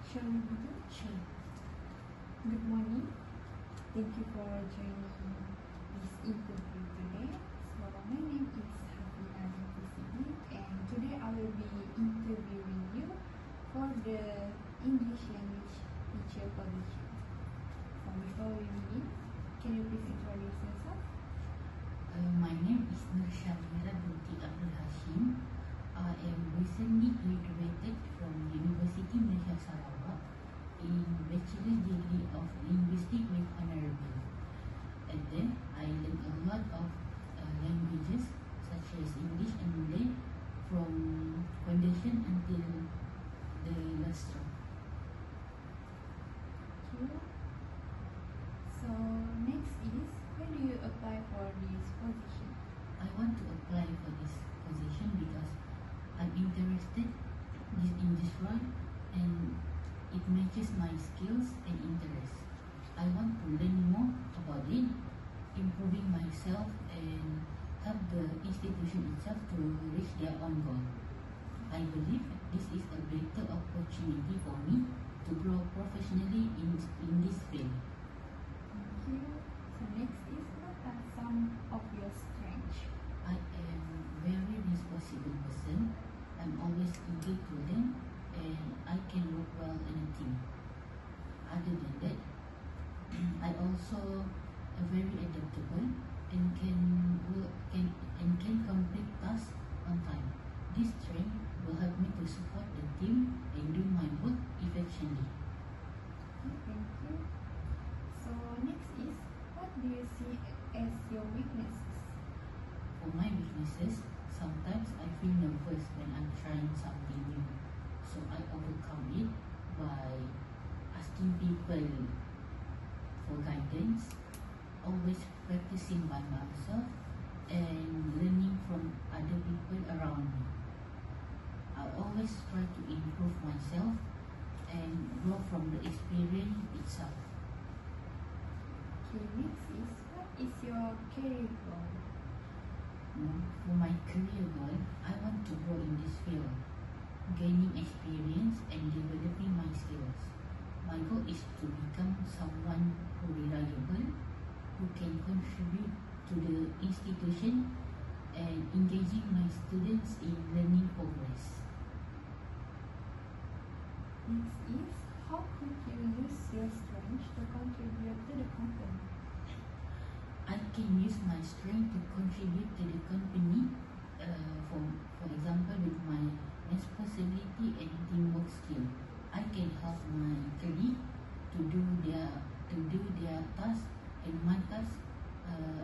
Shall we begin? Sure. Good morning. Thank you for joining this interview today. So my name is Hafina Siddiq, and today I will be interviewing you for the English language teacher position. So before we begin, can you please introduce yourself? My name is Nur Shamira binti Abdul Hashim. I am recently graduated from University Malaysia Sarawak in Bachelor Degree of Linguistics with Honorable. And then I learned a lot of languages such as English and Malay from foundation until the last term. Okay. So next is, where do you apply for this position? I want to apply for this position because I'm interested in this role and it matches my skills and interests. I want to learn more about it, improving myself and help the institution itself to reach their own goal. I believe this is a better opportunity for me to grow professionally in this field. Thank you. So next is, what are some of your strengths? I am very responsible person. I'm always eager to learn and I can work well in a team. Other than that, I also are very adaptable and can complete tasks on time. This strength will help me to support the team and do my work effectively. Okay, thank you. So next is, what do you see as your weaknesses? For my weaknesses, sometimes I feel nervous when I'm trying something new. So I overcome it by asking people for guidance, always practicing by myself and learning from other people around me. I always try to improve myself and grow from the experience itself. Okay, next is, what is your career goal? For my career goal, I want to grow in this field, gaining experience and developing my skills. My goal is to become someone who reliable, who can contribute to the institution and engaging my students in learning progress. Next is, how could you use your strengths to contribute to the company? I can use my strength to contribute to the company, for example, with my responsibility and teamwork skill. I can help my colleague to do their task and my task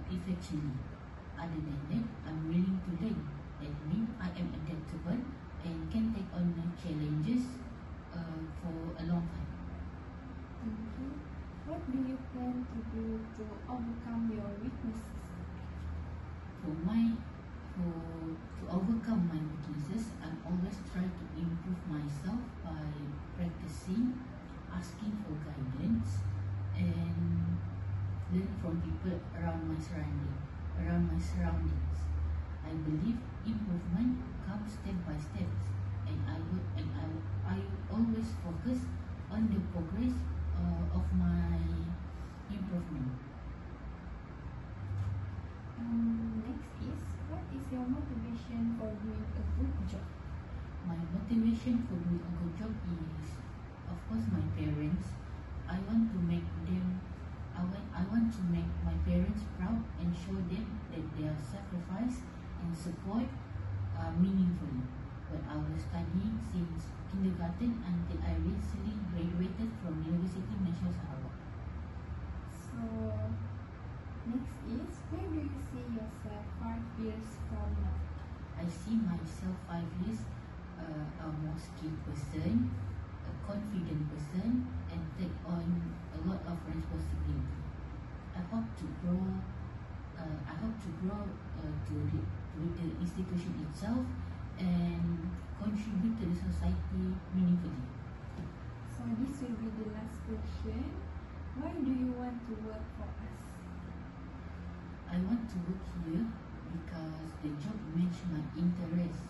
effectively. Other than that, I'm willing to learn. That means I am adaptable and can take on challenges for a long time. Thank you. What do you plan to do to overcome your weaknesses? To overcome my weaknesses, I always try to improve myself by practicing, asking for guidance, and learn from people around my surroundings. I believe improvement comes step by step, and I always focus on the progress of my improvement. Next is, what is your motivation for doing a good job? My motivation for doing a good job is, of course, my parents. I want to make my parents proud and show them that their sacrifice and support are meaningful. When I was studying since kindergarten until I recently graduated from University Malaysia Sarawak. So next is, where do you see yourself 5 years from now? I see myself 5 years a more skilled person, a confident person, and take on a lot of responsibility. I hope to grow with the institution itself and contribute to the society meaningfully. So this will be the last question. Why do you want to work for us? I want to work here because the job matches my interests.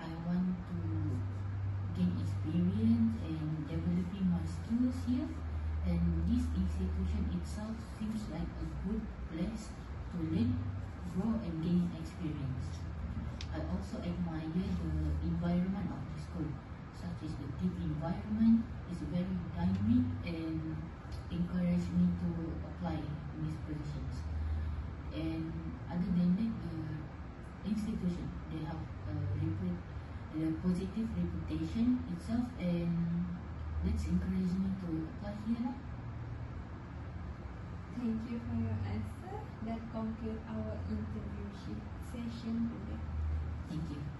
I want to gain experience and developing my here, and this institution itself seems like a good place to learn, grow, and gain experience. I also admire the environment of the school, such as the team environment is very dynamic and encourage me to apply in these positions. And other than that, the institution, they have a positive reputation itself, and that's encouraging me to apply here. Thank you for your answer. That concludes our interview session today. Thank you.